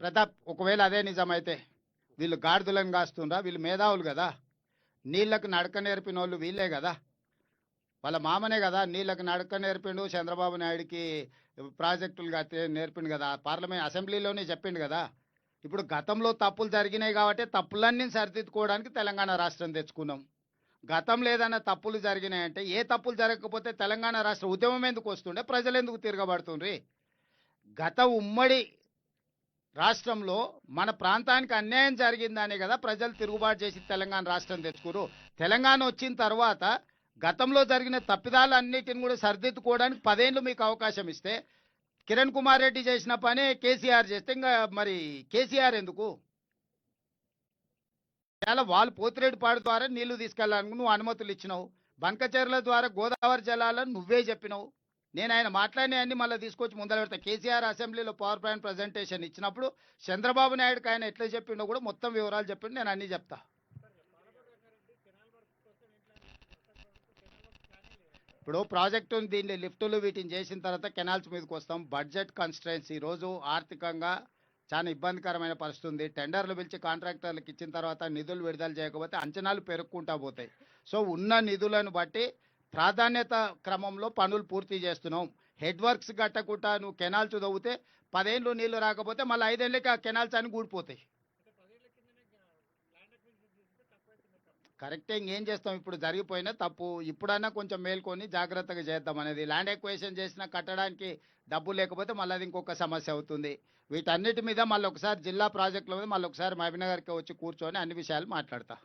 ప్రతాప్, ఒకవేళ అదే నిజమైతే వీళ్ళు గాడిదలను కాస్తుండ్రా? వీళ్ళు మేధావులు కదా, నీళ్లకు నడక నేర్పిన వాళ్ళు వీళ్ళే కదా. వాళ్ళ మామనే కదా నీళ్ళకి నడక నేర్పిండు, చంద్రబాబు నాయుడికి ప్రాజెక్టులు నేర్పిండు కదా, పార్లమెంట్ అసెంబ్లీలోనే చెప్పిండు కదా. ఇప్పుడు గతంలో తప్పులు జరిగినాయి కాబట్టి తప్పులన్నీ సరిదిద్దుకోవడానికి తెలంగాణ రాష్ట్రం తెచ్చుకున్నాం. గతంలో ఏదైనా తప్పులు జరిగినాయంటే, ఏ తప్పులు జరగకపోతే తెలంగాణ రాష్ట్ర ఉద్యమం ఎందుకు వస్తుండే, ప్రజలు ఎందుకు తిరగబడుతుండ్రి? గత ఉమ్మడి రాష్ట్రంలో మన ప్రాంతానికి అన్యాయం జరిగిందనే కదా ప్రజలు తిరుగుబాటు చేసి తెలంగాణ రాష్ట్రం తెచ్చుకురు. తెలంగాణ వచ్చిన తర్వాత గతంలో జరిగిన తప్పిదాలన్నిటిని కూడా సరిదిద్దుకోవడానికి 10 ఏళ్ళు మీకు అవకాశం ఇస్తే, కిరణ్ కుమార్ రెడ్డి చేసిన పనే కేసీఆర్ చేస్తే ఇంకా మరి కేసీఆర్ ఎందుకు? ఇలా వాళ్ళు పోతిరెడ్డిపాడు ద్వారా నీళ్లు తీసుకెళ్ళడానికి నువ్వు అనుమతులు ఇచ్చినావు, బంకచెర్ల ద్వారా గోదావరి జలాలను నువ్వే చెప్పినావు. నేను ఆయన మాట్లాడిన అన్ని మళ్ళీ తీసుకొచ్చి ముందర పెడతా. కేసీఆర్ అసెంబ్లీలో పవర్ పాయింట్ ప్రజెంటేషన్ ఇచ్చినప్పుడు చంద్రబాబు నాయుడుకి ఆయన ఎట్లా చెప్పిండో కూడా మొత్తం వివరాలు చెప్పిండు, నేను అన్ని చెప్తా. ఇప్పుడు ప్రాజెక్టు దీన్ని లిఫ్టులు వీటిని చేసిన తర్వాత కెనాల్స్ మీదకి వస్తాం. బడ్జెట్ కన్స్ట్రెయిన్స్ ఈరోజు ఆర్థికంగా చాలా ఇబ్బందికరమైన పరిస్థితి ఉంది. టెండర్లు పిలిచి కాంట్రాక్టర్లకు ఇచ్చిన తర్వాత నిధులు విడుదల చేయకపోతే అంచనాలు పెరుక్కుంటా పోతాయి. సో ఉన్న నిధులను బట్టి ప్రాధాన్యత క్రమంలో పనులు పూర్తి చేస్తున్నాం. హెడ్ వర్క్స్ కట్టకుండా నువ్వు కెనాల్స్ తవ్వితే 10 ఏళ్ళు నీళ్లు రాకపోతే మళ్ళీ 5 ఏళ్ళకి ఆ కెనాల్స్ అన్ని కూడిపోతాయి. కరెక్టే, ఇంకేం చేస్తాం, ఇప్పుడు జరిగిపోయినా తప్పు. ఇప్పుడన్నా కొంచెం మేల్కొని జాగ్రత్తగా చేద్దాం అనేది. ల్యాండ్ ఎక్వేషన్ చేసినా కట్టడానికి డబ్బు లేకపోతే మళ్ళీ అది ఇంకొక సమస్య అవుతుంది. వీటన్నిటి మీద మళ్ళీ ఒకసారి జిల్లా ప్రాజెక్టుల మీద మళ్ళీ ఒకసారి మహబూబ్నగర్కి వచ్చి కూర్చొని అన్ని విషయాలు మాట్లాడతా.